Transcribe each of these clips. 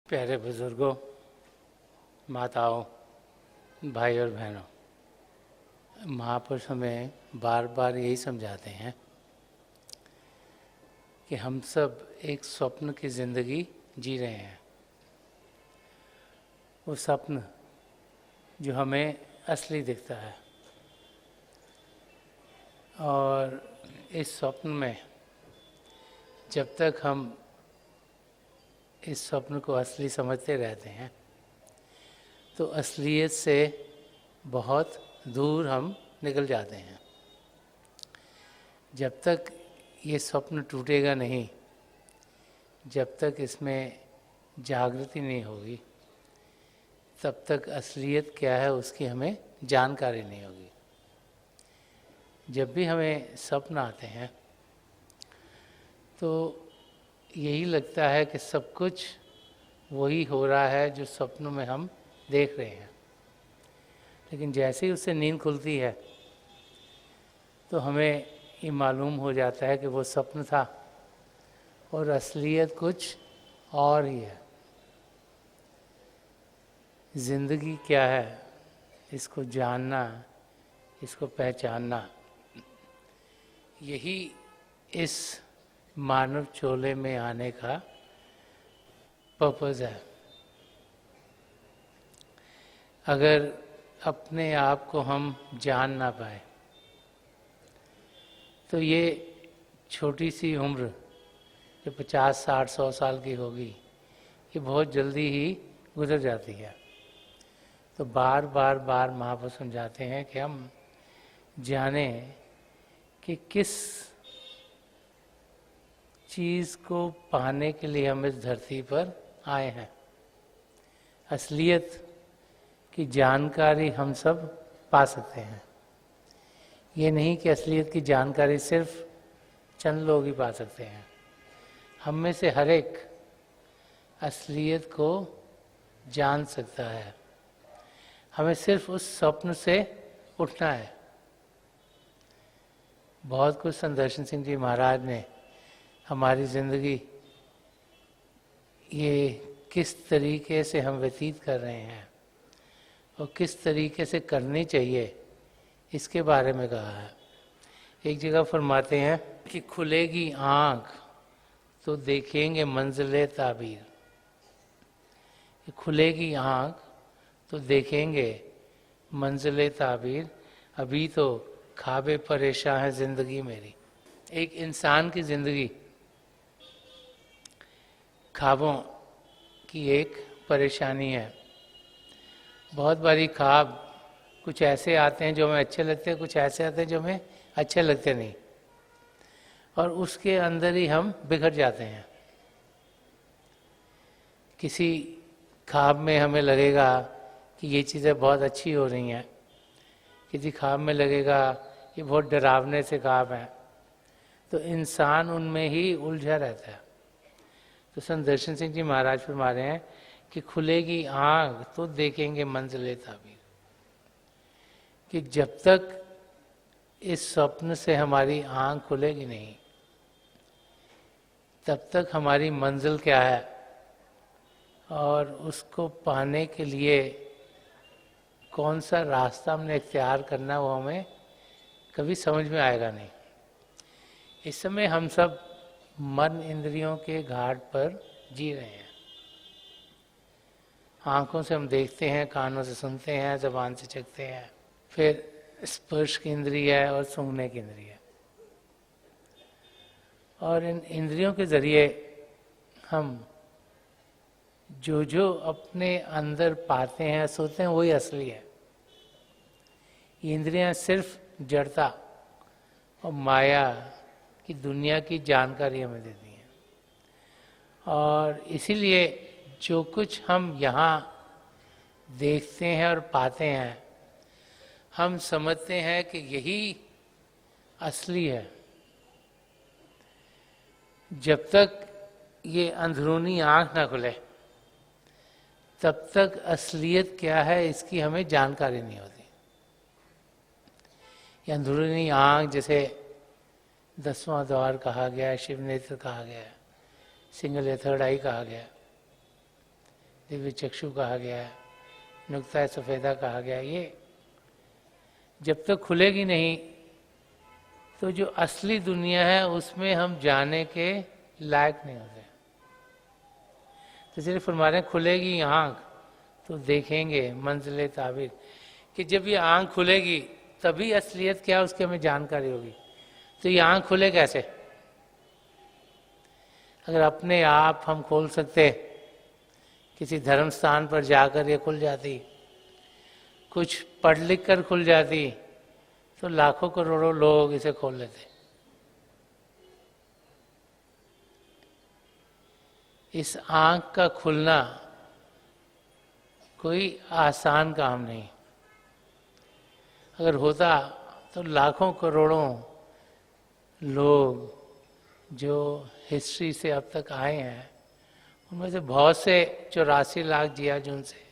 प्यारे बुजुर्गों, माताओं, भाई और बहनों, महापुरुष हमें बार बार यही समझाते हैं कि हम सब एक स्वप्न की ज़िंदगी जी रहे हैं। वो स्वप्न जो हमें असली दिखता है, और इस स्वप्न में जब तक हम इस स्वप्न को असली समझते रहते हैं तो असलियत से बहुत दूर हम निकल जाते हैं। जब तक ये स्वप्न टूटेगा नहीं, जब तक इसमें जागृति नहीं होगी, तब तक असलियत क्या है उसकी हमें जानकारी नहीं होगी। जब भी हमें स्वप्न आते हैं तो यही लगता है कि सब कुछ वही हो रहा है जो स्वप्न में हम देख रहे हैं, लेकिन जैसे ही उससे नींद खुलती है तो हमें ये मालूम हो जाता है कि वो स्वप्न था और असलियत कुछ और ही है। ज़िंदगी क्या है, इसको जानना, इसको पहचानना, यही इस मानव चोले में आने का पर्पज़ है। अगर अपने आप को हम जान ना पाए तो ये छोटी सी उम्र जो 50, 60, 100 साल की होगी, ये बहुत जल्दी ही गुजर जाती है। तो बार बार महापुरुष समझाते हैं कि हम जानें कि किस चीज़ को पाने के लिए हम इस धरती पर आए हैं। असलियत की जानकारी हम सब पा सकते हैं। ये नहीं कि असलियत की जानकारी सिर्फ चंद लोग ही पा सकते हैं। हम में से हर एक असलियत को जान सकता है। हमें सिर्फ उस स्वप्न से उठना है। बहुत कुछ संत दर्शन सिंह जी महाराज ने हमारी ज़िंदगी ये किस तरीके से हम व्यतीत कर रहे हैं और किस तरीके से करनी चाहिए, इसके बारे में कहा है। एक जगह फरमाते हैं कि खुलेगी आँख तो देखेंगे मंजिले ताबीर। खुलेगी आँख तो देखेंगे मंजिले ताबीर। अभी तो ख्वाबे परेशान है ज़िंदगी मेरी। एक इंसान की ज़िंदगी ख्वाबों की एक परेशानी है। बहुत बारी ख्वाब कुछ ऐसे आते हैं जो हमें अच्छे लगते हैं, कुछ ऐसे आते हैं जो हमें अच्छे लगते नहीं, और उसके अंदर ही हम बिखर जाते हैं। किसी ख्वाब में हमें लगेगा कि ये चीज़ें बहुत अच्छी हो रही हैं, किसी ख्वाब में लगेगा ये बहुत डरावने से ख्वाब हैं, तो इंसान उनमें ही उलझा रहता है। तो संत दर्शन सिंह जी महाराज फरमा रहे हैं कि खुलेगी आँख तो देखेंगे मंजिले ताबीर। कि जब तक इस स्वप्न से हमारी आँख खुलेगी नहीं, तब तक हमारी मंजिल क्या है और उसको पाने के लिए कौन सा रास्ता हमने इख्तियार करना, वो हमें कभी समझ में आएगा नहीं। इस समय हम सब मन इंद्रियों के घाट पर जी रहे हैं। आँखों से हम देखते हैं, कानों से सुनते हैं, ज़बान से चखते हैं, फिर स्पर्श की इंद्रिय है और सूंघने की इंद्रिय है। और इन इंद्रियों के ज़रिए हम जो अपने अंदर पाते हैं, सोचते हैं, वही असली है। ये इंद्रियां सिर्फ जड़ता और माया की दुनिया की जानकारी हमें देती हैं, और इसीलिए जो कुछ हम यहाँ देखते हैं और पाते हैं, हम समझते हैं कि यही असली है। जब तक ये अंदरूनी आँख ना खुले, तब तक असलियत क्या है इसकी हमें जानकारी नहीं होती। ये अंदरूनी आँख, जैसे 10वां द्वार कहा गया है, शिव नेत्र कहा गया है, सिंगल या थर्ड आई कहा गया है, दिव्य चक्षु कहा गया है, नुक्ता सफ़ेदा कहा गया है। ये जब तक खुलेगी नहीं तो जो असली दुनिया है उसमें हम जाने के लायक नहीं होते। तो इसलिए फरमा रहे हैं खुलेगी आँख तो देखेंगे मंजिले ताबीर, कि जब ये आँख खुलेगी तभी असलियत क्या है उसकी हमें जानकारी होगी। तो ये आँख खुले कैसे? अगर अपने आप हम खोल सकते, किसी धर्म स्थान पर जाकर ये खुल जाती, कुछ पढ़ लिख कर खुल जाती, तो लाखों करोड़ों लोग इसे खोल लेते। इस आँख का खुलना कोई आसान काम नहीं। अगर होता तो लाखों करोड़ों लोग जो हिस्ट्री से अब तक आए हैं उनमें से बहुत से 84 लाख जिया जून से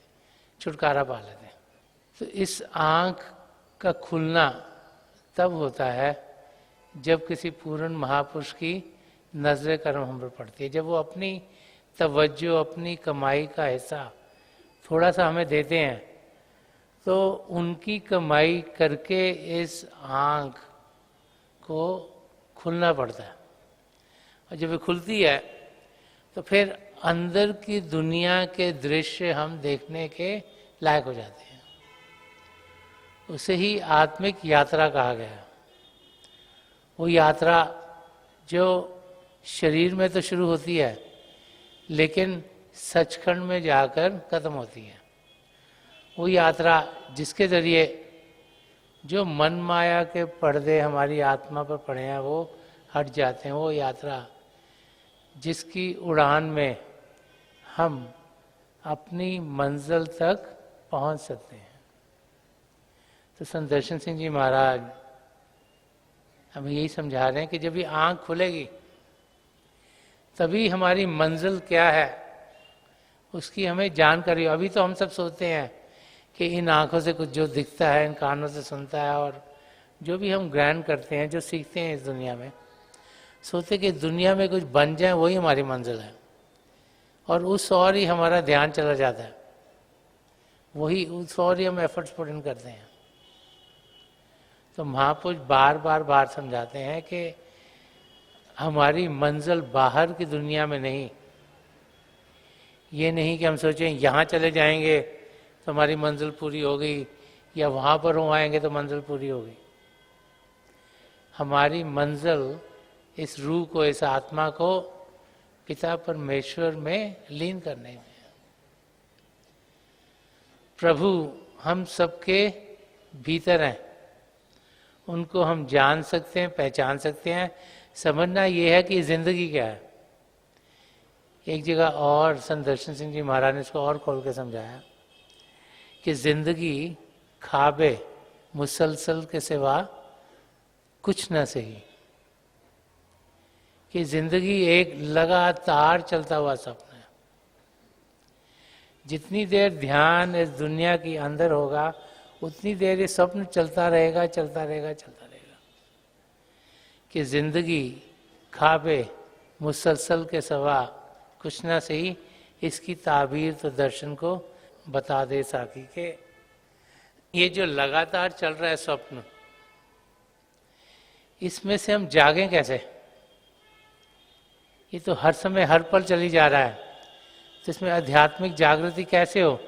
छुटकारा पा लेते। तो इस आँख का खुलना तब होता है जब किसी पूर्ण महापुरुष की नजर करम हम पर पड़ती है, जब वो अपनी तवज्जो, अपनी कमाई का हिस्सा थोड़ा सा हमें देते हैं, तो उनकी कमाई करके इस आँख को खुलना पड़ता है। और जब ये खुलती है तो फिर अंदर की दुनिया के दृश्य हम देखने के लायक हो जाते हैं। उसे ही आत्मिक यात्रा कहा गया। वो यात्रा जो शरीर में तो शुरू होती है लेकिन सचखंड में जाकर खत्म होती है। वो यात्रा जिसके ज़रिए जो मन माया के पर्दे हमारी आत्मा पर पड़े हैं वो हट जाते हैं। वो यात्रा जिसकी उड़ान में हम अपनी मंजिल तक पहुंच सकते हैं। तो संत दर्शन सिंह जी महाराज हमें यही समझा रहे हैं कि जब ये आँख खुलेगी तभी हमारी मंजिल क्या है उसकी हमें जानकारी। अभी तो हम सब सोचते हैं कि इन आँखों से कुछ जो दिखता है, इन कानों से सुनता है, और जो भी हम ग्रहण करते हैं, जो सीखते हैं इस दुनिया में, सोचते कि दुनिया में कुछ बन जाए वही हमारी मंजिल है, और उस और ही हमारा ध्यान चला जाता है, वही उस और ही हम एफर्ट्स पुट इन करते हैं। तो महापुरुष बार बार समझाते हैं कि हमारी मंजिल बाहर की दुनिया में नहीं। ये नहीं कि हम सोचें यहाँ चले जाएंगे तो हमारी मंजिल पूरी हो गई, या वहाँ पर हो आएंगे तो मंजिल पूरी हो गई। हमारी मंजिल इस रूह को, इस आत्मा को पिता परमेश्वर में लीन करने में। प्रभु हम सबके भीतर हैं, उनको हम जान सकते हैं, पहचान सकते हैं। समझना ये है कि जिंदगी क्या है। एक जगह और संत दर्शन सिंह जी महाराज ने इसको और खोल के समझाया कि जिंदगी ख्वाबे मुसलसल के सिवा कुछ न सही, कि जिंदगी एक लगातार चलता हुआ सपना है। जितनी देर ध्यान इस दुनिया के अंदर होगा उतनी देर ये स्वप्न चलता रहेगा, चलता रहेगा, चलता रहेगा, कि जिंदगी ख्वाबे मुसलसल के सिवा कुछ ना सही। इसकी ताबीर तो दर्शन को बता दे साकी के ये जो लगातार चल रहा है स्वप्न, इसमें से हम जागें कैसे? ये तो हर समय हर पल चली जा रहा है, तो इसमें आध्यात्मिक जागृति कैसे हो?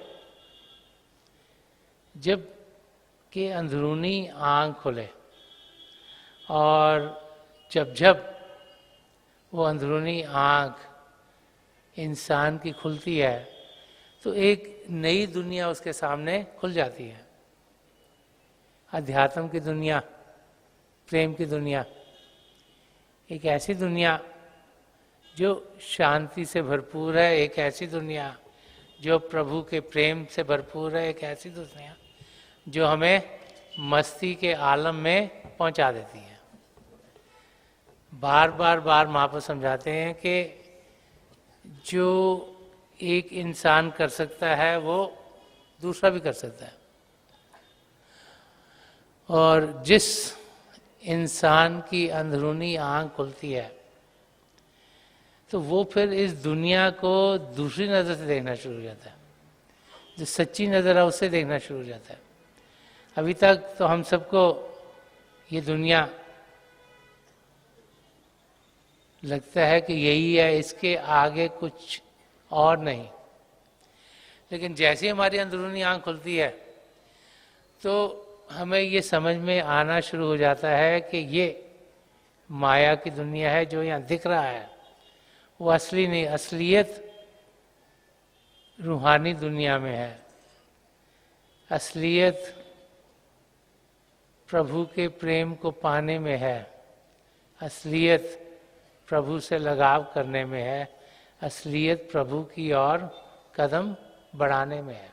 जब कि अंदरूनी आँख खुले, और जब वो अंदरूनी आँख इंसान की खुलती है तो एक नई दुनिया उसके सामने खुल जाती है। अध्यात्म की दुनिया, प्रेम की दुनिया, एक ऐसी दुनिया जो शांति से भरपूर है, एक ऐसी दुनिया जो प्रभु के प्रेम से भरपूर है, एक ऐसी दुनिया जो हमें मस्ती के आलम में पहुंचा देती है। बार बार महापुरुष समझाते हैं कि जो एक इंसान कर सकता है वो दूसरा भी कर सकता है, और जिस इंसान की अंदरूनी आँख खुलती है तो वो फिर इस दुनिया को दूसरी नज़र से देखना शुरू हो जाता है, जो सच्ची नज़र है उससे देखना शुरू हो जाता है। अभी तक तो हम सबको ये दुनिया लगता है कि यही है, इसके आगे कुछ और नहीं। लेकिन जैसे हमारी अंदरूनी आँख खुलती है तो हमें ये समझ में आना शुरू हो जाता है कि ये माया की दुनिया है, जो यहाँ दिख रहा है वो असली नहीं, असलियत रूहानी दुनिया में है। असलियत प्रभु के प्रेम को पाने में है, असलियत प्रभु से लगाव करने में है, असलियत प्रभु की ओर कदम बढ़ाने में है।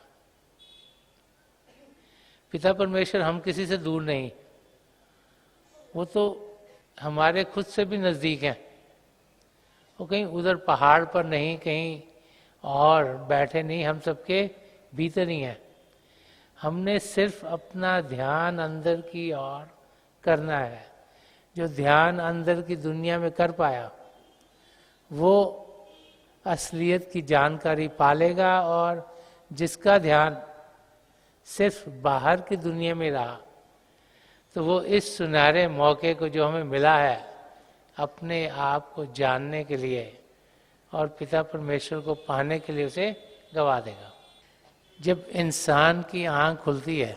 पिता परमेश्वर हम किसी से दूर नहीं, वो तो हमारे खुद से भी नज़दीक हैं। वो कहीं उधर पहाड़ पर नहीं, कहीं और बैठे नहीं, हम सबके भीतर ही हैं। हमने सिर्फ अपना ध्यान अंदर की ओर करना है। जो ध्यान अंदर की दुनिया में कर पाया वो असलियत की जानकारी पालेगा, और जिसका ध्यान सिर्फ बाहर की दुनिया में रहा तो वो इस सुनहरे मौके को जो हमें मिला है अपने आप को जानने के लिए और पिता परमेश्वर को पाने के लिए, उसे गवा देगा। जब इंसान की आँख खुलती है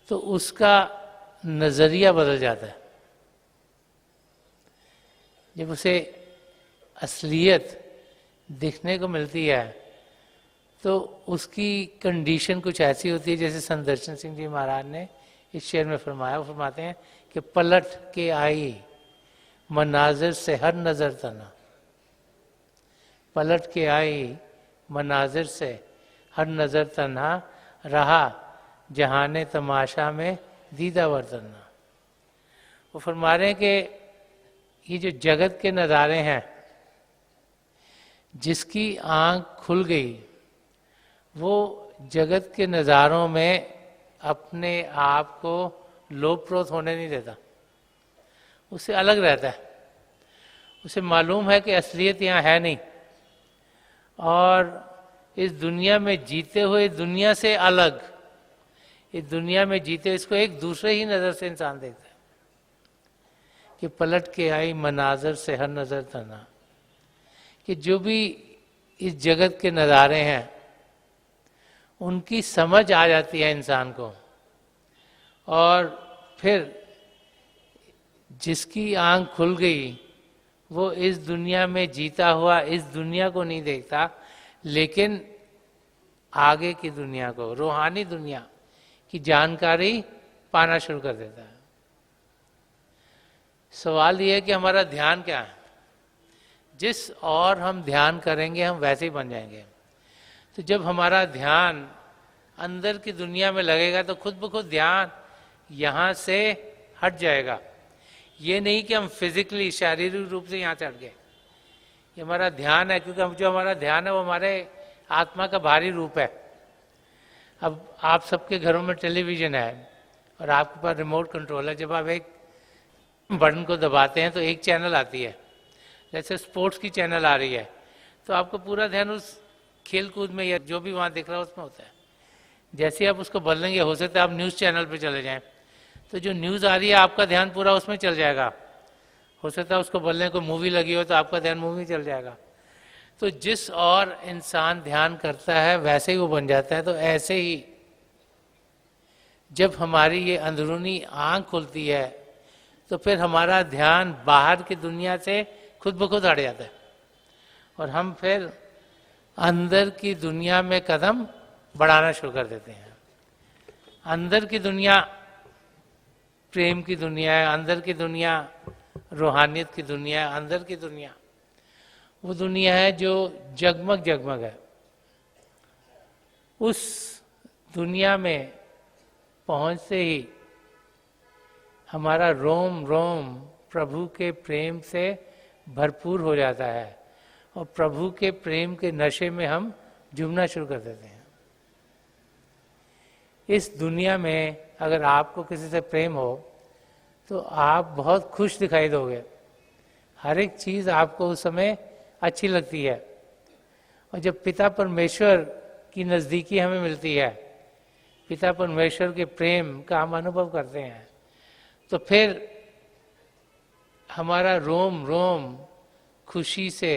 तो उसका नज़रिया बदल जाता है। जब उसे असलियत दिखने को मिलती है तो उसकी कंडीशन कुछ ऐसी होती है, जैसे संदर्शन सिंह जी महाराज ने इस शेर में फरमाया। वो फरमाते हैं कि पलट के आई मनाजिर से हर नज़र तना, पलट के आई मनाजिर से हर नज़र तना, रहा जहाने तमाशा में दीदा वर्तना। वो फरमा रहे हैं कि ये जो जगत के नज़ारे हैं, जिसकी आँख खुल गई वो जगत के नज़ारों में अपने आप को लोभप्रोत होने नहीं देता, उससे अलग रहता है। उसे मालूम है कि असलियत यहाँ है नहीं, और इस दुनिया में जीते हुए दुनिया से अलग, इस दुनिया में जीते इसको एक दूसरे ही नज़र से इंसान देखता है कि पलट के आई मनाजर से हर नज़र तना, कि जो भी इस जगत के नज़ारे हैं उनकी समझ आ जाती है इंसान को, और फिर जिसकी आँख खुल गई वो इस दुनिया में जीता हुआ इस दुनिया को नहीं देखता, लेकिन आगे की दुनिया को, रूहानी दुनिया की जानकारी पाना शुरू कर देता है। सवाल ये है कि हमारा ध्यान क्या है। जिस और हम ध्यान करेंगे हम वैसे ही बन जाएंगे। तो जब हमारा ध्यान अंदर की दुनिया में लगेगा तो खुद ब खुद ध्यान यहाँ से हट जाएगा। ये नहीं कि हम फिजिकली शारीरिक रूप से यहाँ से हट गए, ये हमारा ध्यान है, क्योंकि जो हमारा ध्यान है वो हमारे आत्मा का भारी रूप है। अब आप सबके घरों में टेलीविज़न है और आपके पास रिमोट कंट्रोल है। जब आप एक बटन को दबाते हैं तो एक चैनल आती है, जैसे स्पोर्ट्स की चैनल आ रही है, तो आपको पूरा ध्यान उस खेल कूद में या जो भी वहाँ दिख रहा है उसमें होता है। जैसे आप उसको बदलेंगे, हो सकता है आप न्यूज़ चैनल पे चले जाएं, तो जो न्यूज़ आ रही है आपका ध्यान पूरा उसमें चल जाएगा। हो सकता है उसको बदलने को मूवी लगी हो तो आपका ध्यान मूवी में चल जाएगा। तो जिस और इंसान ध्यान करता है वैसे ही वो बन जाता है। तो ऐसे ही जब हमारी ये अंदरूनी आँख खुलती है तो फिर हमारा ध्यान बाहर की दुनिया से खुद ब खुद हट जाता है और हम फिर अंदर की दुनिया में कदम बढ़ाना शुरू कर देते हैं। अंदर की दुनिया प्रेम की दुनिया है, अंदर की दुनिया रूहानियत की दुनिया है। अंदर की दुनिया वो दुनिया है जो जगमग जगमग है। उस दुनिया में पहुंचते ही हमारा रोम रोम प्रभु के प्रेम से भरपूर हो जाता है और प्रभु के प्रेम के नशे में हम झूमना शुरू कर देते हैं। इस दुनिया में अगर आपको किसी से प्रेम हो तो आप बहुत खुश दिखाई दोगे, हर एक चीज आपको उस समय अच्छी लगती है। और जब पिता परमेश्वर की नजदीकी हमें मिलती है, पिता परमेश्वर के प्रेम का हम अनुभव करते हैं, तो फिर हमारा रोम रोम खुशी से,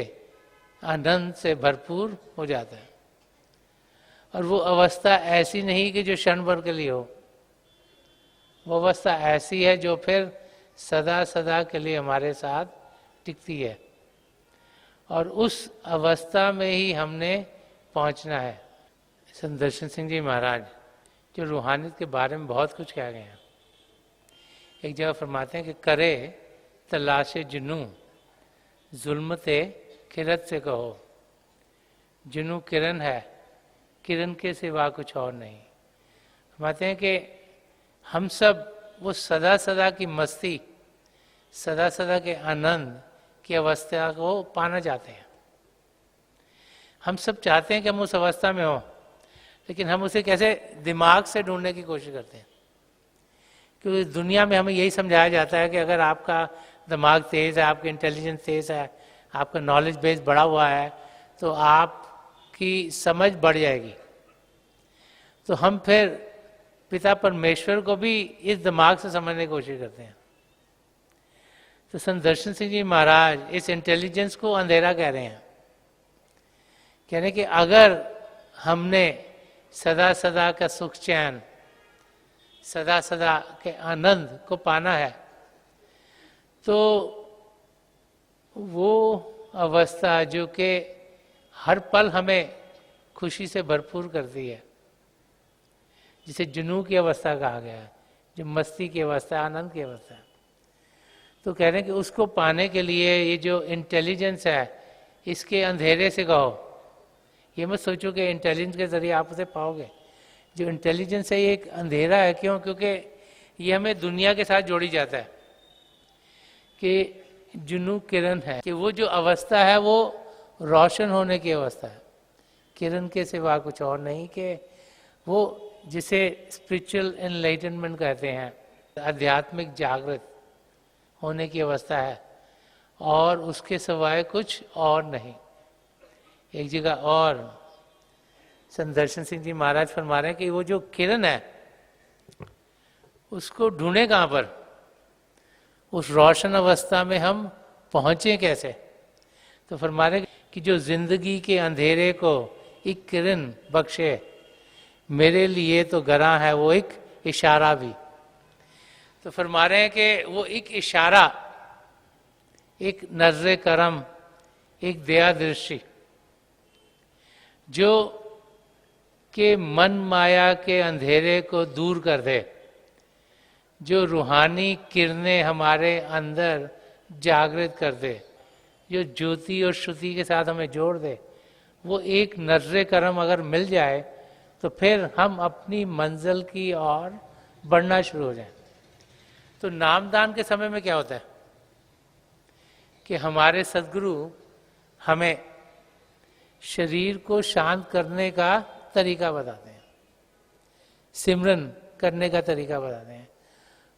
आनंद से भरपूर हो जाता है। और वो अवस्था ऐसी नहीं कि जो क्षण भर के लिए हो, वो अवस्था ऐसी है जो फिर सदा सदा के लिए हमारे साथ टिकती है। और उस अवस्था में ही हमने पहुंचना है। संत दर्शन सिंह जी महाराज जो रूहानियत के बारे में बहुत कुछ कह गए हैं, एक जगह फरमाते हैं कि करे तलाशे जुनू जुल्मते किरत से कहो। जुनू किरण है, किरण के सिवा कुछ और नहीं। फरमाते हैं कि हम सब वो सदा सदा की मस्ती, सदा सदा के आनंद की अवस्था को पाना चाहते हैं। हम सब चाहते हैं कि हम उस अवस्था में हो, लेकिन हम उसे कैसे दिमाग से ढूंढने की कोशिश करते हैं। क्योंकि दुनिया में हमें यही समझाया जाता है कि अगर आपका दिमाग तेज है, आपकी इंटेलिजेंस तेज है, आपका नॉलेज बेस बढ़ा हुआ है, तो आपकी समझ बढ़ जाएगी। तो हम फिर पिता परमेश्वर को भी इस दिमाग से समझने की कोशिश करते हैं। तो संत दर्शन सिंह जी महाराज इस इंटेलिजेंस को अंधेरा कह रहे हैं। कह रहे हैं कि अगर हमने सदा सदा का सुख चैन, सदा सदा के आनंद को पाना है, तो वो अवस्था जो कि हर पल हमें खुशी से भरपूर करती है, जिसे जुनू की अवस्था कहा गया है, जो मस्ती की अवस्था, आनंद की अवस्था है, तो कह रहे हैं कि उसको पाने के लिए ये जो इंटेलिजेंस है, इसके अंधेरे से कहो। ये मत सोचो कि इंटेलिजेंस के जरिए आप उसे पाओगे। जो इंटेलिजेंस है ये एक अंधेरा है। क्यों? क्योंकि ये हमें दुनिया के साथ जोड़ी जाता है कि जुनू किरण है, कि वो जो अवस्था है वो रोशन होने की अवस्था है, किरण के सिवा कुछ और नहीं। कि वो जिसे स्पिरिचुअल एनलाइटनमेंट कहते हैं, आध्यात्मिक जागृत होने की अवस्था है, और उसके सिवाय कुछ और नहीं। एक जगह और संत दर्शन सिंह जी महाराज फरमा रहे हैं कि वो जो किरण है उसको ढूंढे कहाँ पर, उस रोशन अवस्था में हम पहुंचे कैसे। तो फरमा रहे कि जो जिंदगी के अंधेरे को एक किरण बख्शे, मेरे लिए तो गरा है वो एक इशारा भी। तो फरमा रहे हैं कि वो एक इशारा, एक नजरे करम, एक दया दृष्टि, जो कि मन माया के अंधेरे को दूर कर दे, जो रूहानी किरणें हमारे अंदर जागृत कर दे, जो ज्योति और श्रुति के साथ हमें जोड़ दे, वो एक नजरे करम अगर मिल जाए तो फिर हम अपनी मंजिल की ओर बढ़ना शुरू हो जाए। तो नामदान के समय में क्या होता है कि हमारे सद्गुरु हमें शरीर को शांत करने का तरीका बताते हैं, सिमरन करने का तरीका बताते हैं,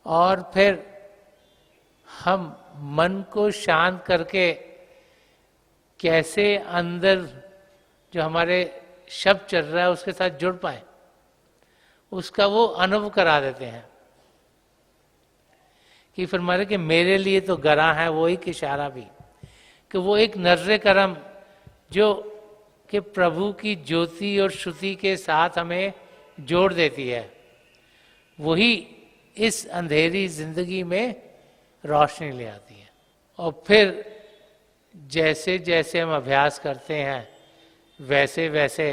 और फिर हम मन को शांत करके कैसे अंदर जो हमारे शब्द चल रहा है उसके साथ जुड़ पाए, उसका वो अनुभव करा देते हैं। कि फरमाए कि मेरे लिए तो गरा है वो एक इशारा भी, कि वो एक नजरे करम जो कि प्रभु की ज्योति और श्रुति के साथ हमें जोड़ देती है, वही इस अंधेरी जिंदगी में रोशनी ले आती है। और फिर जैसे जैसे हम अभ्यास करते हैं वैसे वैसे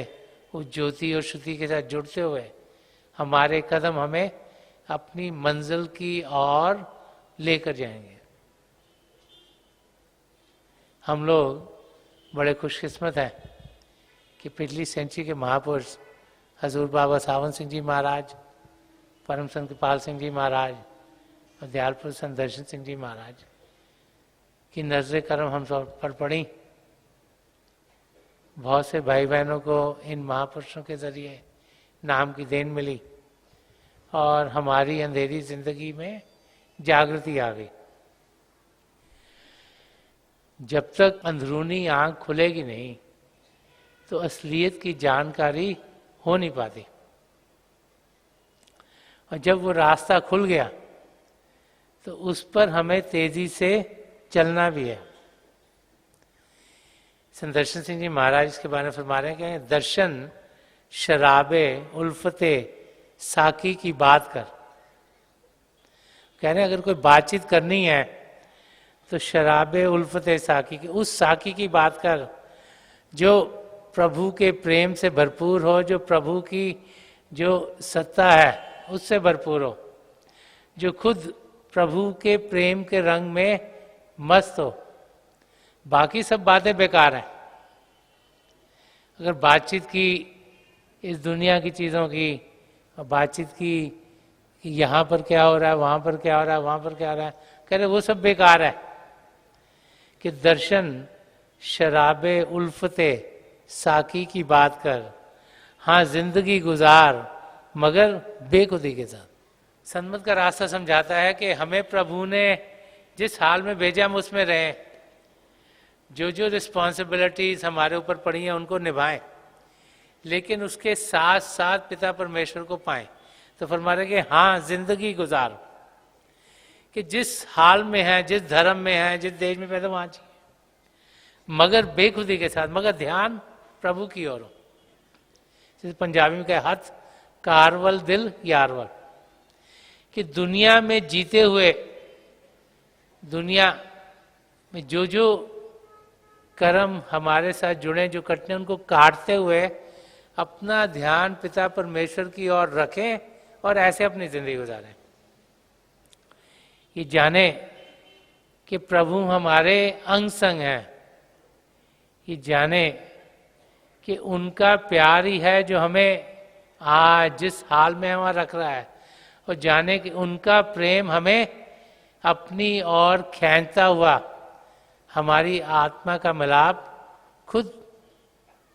उस ज्योति और श्रुति के साथ जुड़ते हुए हमारे कदम हमें अपनी मंजिल की ओर लेकर जाएंगे। हम लोग बड़े खुशकिस्मत हैं कि पिछली सेंचुरी के महापुरुष हजूर बाबा सावन सिंह जी महाराज, परम संत कृपाल सिंह जी महाराज और दयालपुर संत दर्शन सिंह जी महाराज की नजरे करम हम सब पर पड़ी। बहुत से भाई बहनों को इन महापुरुषों के जरिए नाम की देन मिली और हमारी अंधेरी जिंदगी में जागृति आ गई। जब तक अंदरूनी आंख खुलेगी नहीं तो असलियत की जानकारी हो नहीं पाती। और जब वो रास्ता खुल गया तो उस पर हमें तेजी से चलना भी है। संत दर्शन सिंह जी महाराज इसके बारे में फरमा रहे हैं कि दर्शन शराबे उल्फते साकी की बात कर। कह रहे हैं अगर कोई बातचीत करनी है तो शराबे उल्फते साकी की, उस साकी की बात कर जो प्रभु के प्रेम से भरपूर हो, जो प्रभु की जो सत्ता है उससे भरपूर हो, जो खुद प्रभु के प्रेम के रंग में मस्त हो। बाकी सब बातें बेकार हैं। अगर बातचीत की इस दुनिया की चीज़ों की, बातचीत की कि यहाँ पर क्या हो रहा है, वहाँ पर क्या हो रहा है, वहाँ पर क्या हो रहा है, कह रहे वो सब बेकार है। कि दर्शन शराबे उल्फते साकी की बात कर, हाँ जिंदगी गुजार मगर बेखुदी के साथ। सन्मत का रास्ता समझाता है कि हमें प्रभु ने जिस हाल में भेजा हम उसमें रहें, जो जो रिस्पॉन्सिबिलिटीज हमारे ऊपर पड़ी हैं उनको निभाएं, लेकिन उसके साथ साथ पिता परमेश्वर को पाएं। तो फरमा रहे कि हाँ जिंदगी गुजार, कि जिस हाल में है, जिस धर्म में है, जिस देश में पैदा वहां चाहिए, मगर बेखुदी के साथ, मगर ध्यान प्रभु की ओर हो। जैसे पंजाबी में कहे हथ कारवल दिल यारवल, कि दुनिया में जीते हुए, दुनिया में जो जो कर्म हमारे साथ जुड़े, जो कटने, उनको काटते हुए अपना ध्यान पिता परमेश्वर की ओर रखें और ऐसे अपनी जिंदगी गुजारें। ये जाने कि प्रभु हमारे अंग संग हैं, ये जाने कि उनका प्यार ही है जो हमें आज जिस हाल में वहां रख रहा है, और जाने कि उनका प्रेम हमें अपनी ओर खींचता हुआ हमारी आत्मा का मिलाप खुद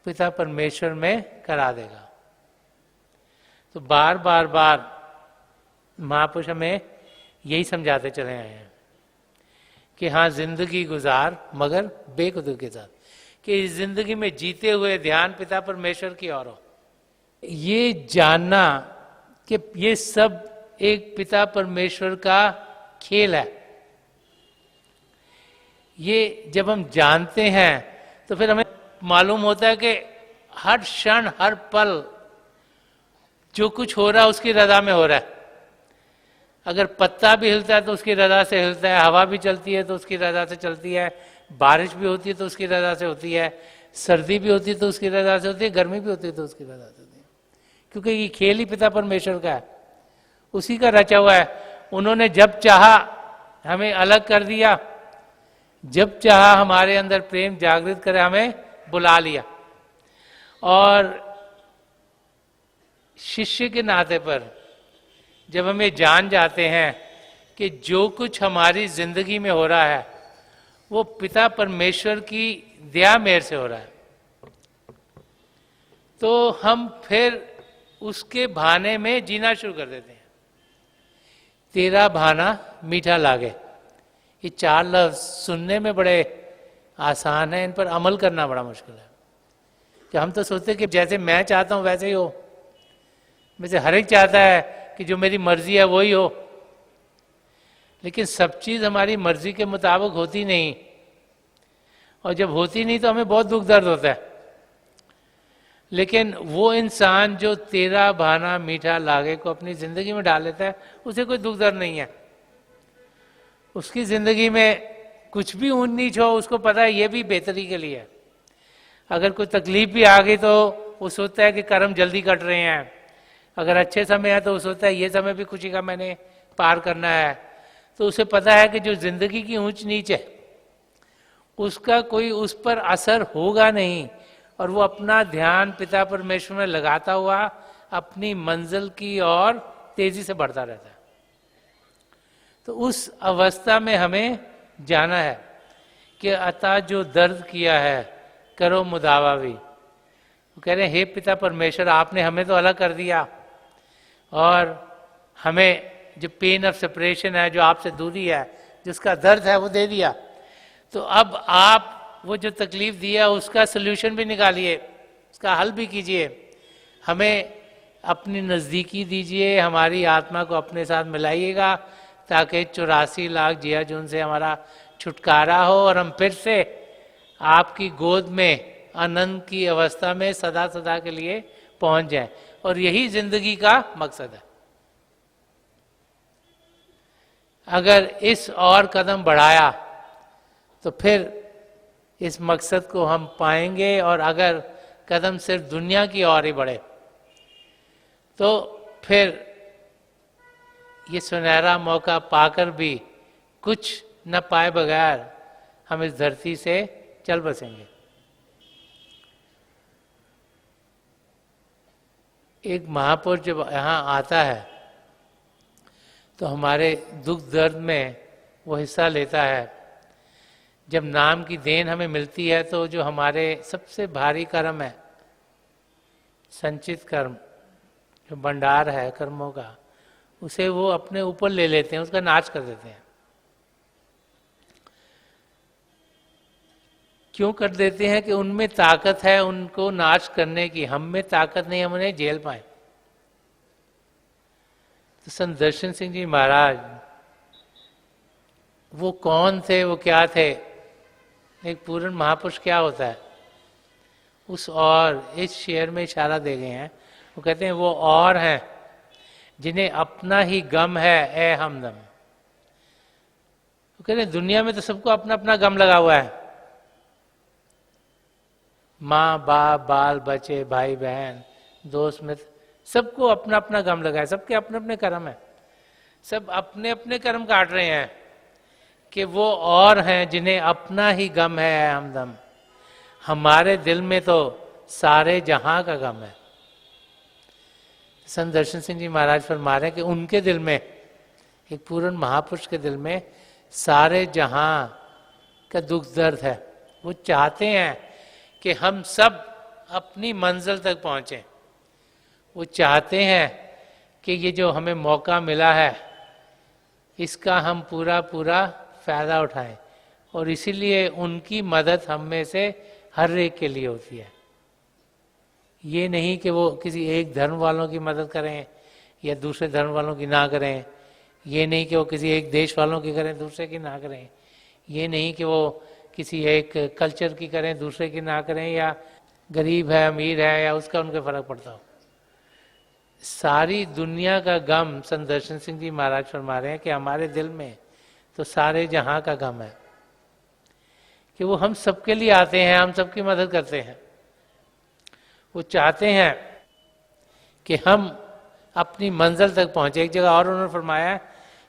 पिता परमेश्वर में करा देगा। तो बार बार बार महापुरुष हमें यही समझाते चले आए हैं कि हाँ जिंदगी गुजार मगर बेखुदी के साथ, कि इस जिंदगी में जीते हुए ध्यान पिता परमेश्वर की ओर हो। ये जानना कि ये सब एक पिता परमेश्वर का खेल है, ये जब हम जानते हैं तो फिर हमें मालूम होता है कि हर क्षण हर पल जो कुछ हो रहा है उसकी रजा में हो रहा है। अगर पत्ता भी हिलता है तो उसकी रजा से हिलता है, हवा भी चलती है तो उसकी रजा से चलती है, बारिश भी होती है तो उसकी रजा से होती है, सर्दी भी होती है तो उसकी रजा से होती है, गर्मी भी होती है तो उसकी रजा से होती है। क्योंकि ये खेल ही पिता परमेश्वर का है, उसी का रचा हुआ है। उन्होंने जब चाहा हमें अलग कर दिया, जब चाहा हमारे अंदर प्रेम जागृत करे हमें बुला लिया। और शिष्य के नाते पर जब हमें जान जाते हैं कि जो कुछ हमारी जिंदगी में हो रहा है वो पिता परमेश्वर की दया मेहर से हो रहा है, तो हम फिर उसके भाने में जीना शुरू कर देते हैं। तेरा भाना मीठा लागे, ये चार लफ्ज सुनने में बड़े आसान है, इन पर अमल करना बड़ा मुश्किल है। कि हम तो सोचते कि जैसे मैं चाहता हूं वैसे ही हो, वैसे हर एक चाहता है कि जो मेरी मर्जी है वही हो, लेकिन सब चीज हमारी मर्जी के मुताबिक होती नहीं, और जब होती नहीं तो हमें बहुत दुख दर्द होता है। लेकिन वो इंसान जो तेरा भाना मीठा लागे को अपनी जिंदगी में डाल लेता है, उसे कोई दुख दर्द नहीं है। उसकी जिंदगी में कुछ भी ऊंच नीच हो उसको पता है ये भी बेहतरी के लिए है। अगर कोई तकलीफ भी आ गई तो वो सोचता है कि कर्म जल्दी कट रहे हैं, अगर अच्छे समय है तो वो सोचता है ये समय भी खुशी का मैंने पार करना है। तो उसे पता है कि जो जिंदगी की ऊंच नीच है उसका कोई उस पर असर होगा नहीं, और वो अपना ध्यान पिता परमेश्वर में लगाता हुआ अपनी मंजिल की ओर तेजी से बढ़ता रहता है। तो उस अवस्था में हमें जाना है कि अतः जो दर्द किया है करो मुदावा भी। वो कह रहे हैं हे पिता परमेश्वर, आपने हमें तो अलग कर दिया और हमें जो पेन ऑफ सेपरेशन है, जो आपसे दूरी है, जिसका दर्द है वो दे दिया, तो अब आप वो जो तकलीफ दिया उसका सल्यूशन भी निकालिए, उसका हल भी कीजिए, हमें अपनी नज़दीकी दीजिए, हमारी आत्मा को अपने साथ मिलाइएगा ताकि 84 लाख जिया जून से हमारा छुटकारा हो और हम फिर से आपकी गोद में आनंद की अवस्था में सदा सदा के लिए पहुंच जाए। और यही जिंदगी का मकसद है। अगर इस और कदम बढ़ाया तो फिर इस मकसद को हम पाएंगे, और अगर कदम सिर्फ दुनिया की ओर ही बढ़े तो फिर ये सुनहरा मौका पाकर भी कुछ न पाए बगैर हम इस धरती से चल बसेंगे। एक महापुरुष जब यहाँ आता है तो हमारे दुख दर्द में वो हिस्सा लेता है। जब नाम की देन हमें मिलती है तो जो हमारे सबसे भारी कर्म है, संचित कर्म, जो भंडार है कर्मों का, उसे वो अपने ऊपर ले लेते हैं, उसका नाश कर देते हैं। क्यों कर देते हैं? कि उनमें ताकत है उनको नाश करने की, हम में ताकत नहीं, हम उन्हें झेल पाए। तो संत दर्शन सिंह जी महाराज वो कौन थे, वो क्या थे? एक पूर्ण महापुरुष क्या होता है, उस और इस शेर में इशारा दे गए हैं। वो कहते हैं वो और हैं जिन्हें अपना ही गम है ए हमदम। वो कहते हैं दुनिया में तो सबको अपना अपना गम लगा हुआ है, माँ बाप बाल बच्चे भाई बहन दोस्त मित्र, सबको अपना अपना गम लगा है, सबके अपने अपने कर्म है, सब अपने अपने कर्म काट रहे हैं। कि वो और हैं जिन्हें अपना ही गम है हमदम, हमारे दिल में तो सारे जहां का गम है। संत दर्शन सिंह जी महाराज फरमा रहे हैं कि उनके दिल में, एक पूर्ण महापुरुष के दिल में सारे जहां का दुख दर्द है। वो चाहते हैं कि हम सब अपनी मंजिल तक पहुंचें। वो चाहते हैं कि ये जो हमें मौका मिला है इसका हम पूरा पूरा फायदा उठाएं, और इसीलिए उनकी मदद हम में से हर एक के लिए होती है। ये नहीं कि वो किसी एक धर्म वालों की मदद करें या दूसरे धर्म वालों की ना करें, ये नहीं कि वो किसी एक देश वालों की करें दूसरे की ना करें, ये नहीं कि वो किसी एक कल्चर की करें दूसरे की ना करें, या गरीब है अमीर है या उसका उनके फर्क पड़ता हो। सारी दुनिया का गम संत दर्शन सिंह जी महाराज फरमा रहे हैं कि हमारे दिल में तो सारे जहां का गम है, कि वो हम सबके लिए आते हैं, हम सबकी मदद करते हैं। वो चाहते हैं कि हम अपनी मंजिल तक पहुंचे। एक जगह और उन्होंने फरमाया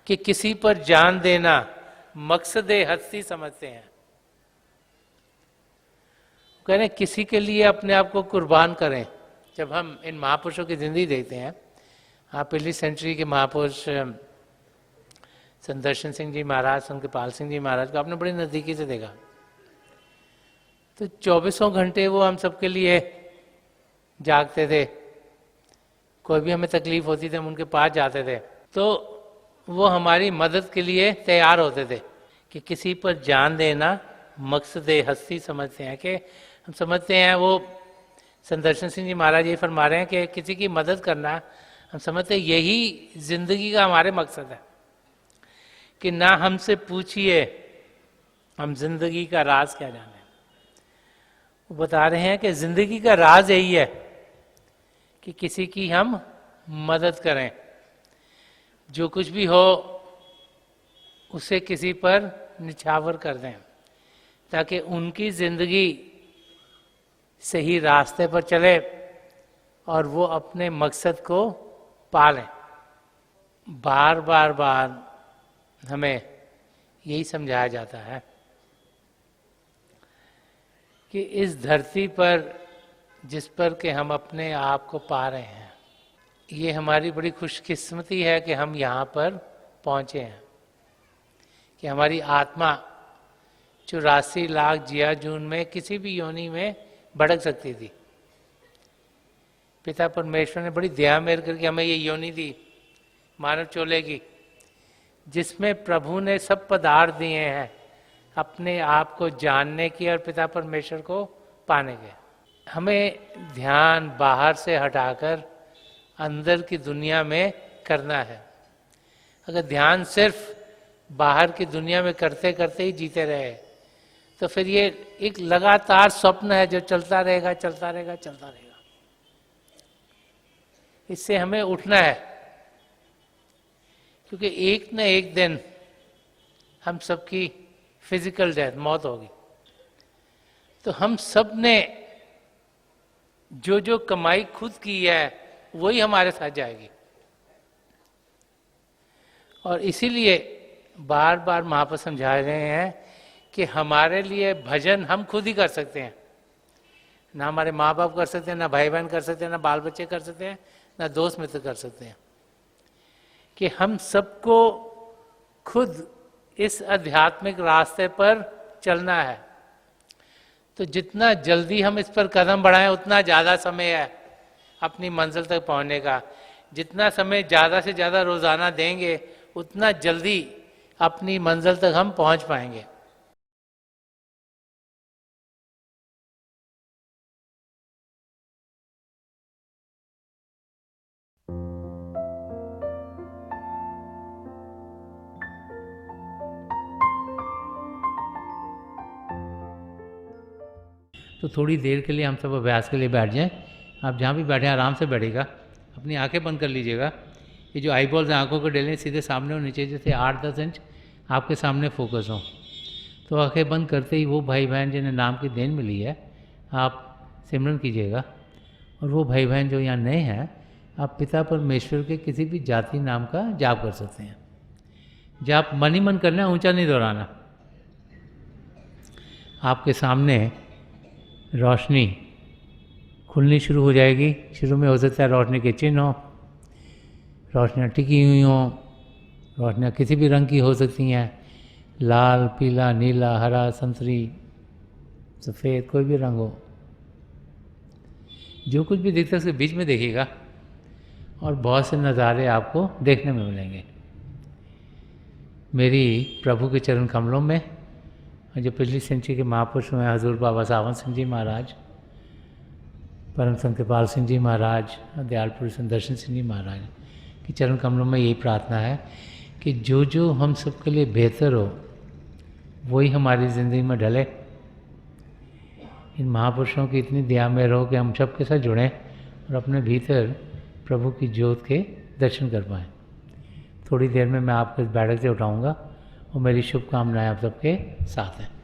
कि किसी पर जान देना मकसद हस्ती समझते हैं। कह रहे किसी के लिए अपने आप को कुर्बान करें। जब हम इन महापुरुषों की जिंदगी देखते हैं, आप पहली सेंचुरी के महापुरुष संत दर्शन सिंह जी महाराज, संत कृपाल सिंह जी महाराज को आपने बड़ी नज़दीकी से देखा। तो 24 घंटे वो हम सबके लिए जागते थे। कोई भी हमें तकलीफ होती थी हम उनके पास जाते थे, तो वो हमारी मदद के लिए तैयार होते थे। कि किसी पर जान देना मकसद हस्ती समझते हैं। कि हम समझते हैं, वो संत दर्शन सिंह जी महाराज ये फरमा रहे हैं कि किसी की मदद करना, हम समझते हैं यही जिंदगी का हमारे मकसद है। कि ना हमसे पूछिए हम जिंदगी का राज क्या जाने। वो बता रहे हैं कि जिंदगी का राज यही है कि किसी की हम मदद करें, जो कुछ भी हो उसे किसी पर निछावर कर दें, ताकि उनकी जिंदगी सही रास्ते पर चले और वो अपने मकसद को पालें। बार बार बार हमें यही समझाया जाता है कि इस धरती पर जिस पर के हम अपने आप को पा रहे हैं, ये हमारी बड़ी खुशकिस्मती है कि हम यहाँ पर पहुँचे हैं। कि हमारी आत्मा 84 लाख जिया जून में किसी भी योनि में भड़क सकती थी। पिता परमेश्वर ने बड़ी दया मेर करके हमें ये योनि दी मानव चोले की, जिसमें प्रभु ने सब पदार्थ दिए हैं अपने आप को जानने की और पिता परमेश्वर को पाने के। हमें ध्यान बाहर से हटाकर अंदर की दुनिया में करना है। अगर ध्यान सिर्फ बाहर की दुनिया में करते करते ही जीते रहे तो फिर ये एक लगातार स्वप्न है जो चलता रहेगा चलता रहेगा चलता रहेगा। इससे हमें उठना है, क्योंकि एक न एक दिन हम सबकी फिजिकल डेथ, मौत होगी। तो हम सब ने जो जो कमाई खुद की है वही हमारे साथ जाएगी। और इसीलिए बार बार महाप्रभु समझा रहे हैं कि हमारे लिए भजन हम खुद ही कर सकते हैं। ना हमारे माँ बाप कर सकते हैं, ना भाई बहन कर सकते हैं, ना बाल बच्चे कर सकते हैं, ना दोस्त मित्र कर सकते हैं। कि हम सबको खुद इस आध्यात्मिक रास्ते पर चलना है। तो जितना जल्दी हम इस पर कदम बढ़ाएं उतना ज़्यादा समय है अपनी मंजिल तक पहुंचने का। जितना समय ज़्यादा से ज़्यादा रोज़ाना देंगे उतना जल्दी अपनी मंजिल तक हम पहुंच पाएंगे। तो थोड़ी देर के लिए हम सब अभ्यास के लिए बैठ जाएं। आप जहाँ भी बैठे आराम से बैठेगा, अपनी आंखें बंद कर लीजिएगा। ये जो आई बॉल्स आँखों को डेलें सीधे सामने और नीचे जैसे 8-10 इंच आपके सामने फोकस हो। तो आंखें बंद करते ही वो भाई बहन जिन्हें नाम की देन मिली है आप सिमरन कीजिएगा। और वो भाई बहन जो यहाँ नए हैं, आप पिता परमेश्वर के किसी भी जाति नाम का जाप कर सकते हैं। जाप मन ही मन करना है, ऊंचा नहीं दोहराना। आपके सामने रोशनी खुलनी शुरू हो जाएगी। शुरू में हो सकता है रोशनी के चिन्ह हो, रोशनियाँ टिकी हुई हों, रोशनियाँ किसी भी रंग की हो सकती हैं, लाल, पीला, नीला, हरा, संतरी, सफ़ेद, कोई भी रंग हो। जो कुछ भी दिखता है उसके बीच में देखिएगा और बहुत से नज़ारे आपको देखने में मिलेंगे। मेरी प्रभु के चरण कमलों में जो पिछली सेंचुरी के महापुरुष हुए हजूर बाबा सावन सिंह जी महाराज, परम संत कृपाल सिंह जी महाराज, दयाल पुरुष दर्शन सिंह जी महाराज की चरण कमलों में यही प्रार्थना है कि जो जो हम सबके लिए बेहतर हो वही हमारी ज़िंदगी में ढले। इन महापुरुषों की इतनी दया में रहो कि हम सब के साथ जुड़ें और अपने भीतर प्रभु की ज्योत के दर्शन कर पाएँ। थोड़ी देर में मैं आपको इस बैठक से उठाऊँगा और मेरी शुभकामनाएं आप सबके साथ हैं।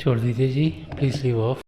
छोड़ दीजिए जी, प्लीज़ लीव ऑफ।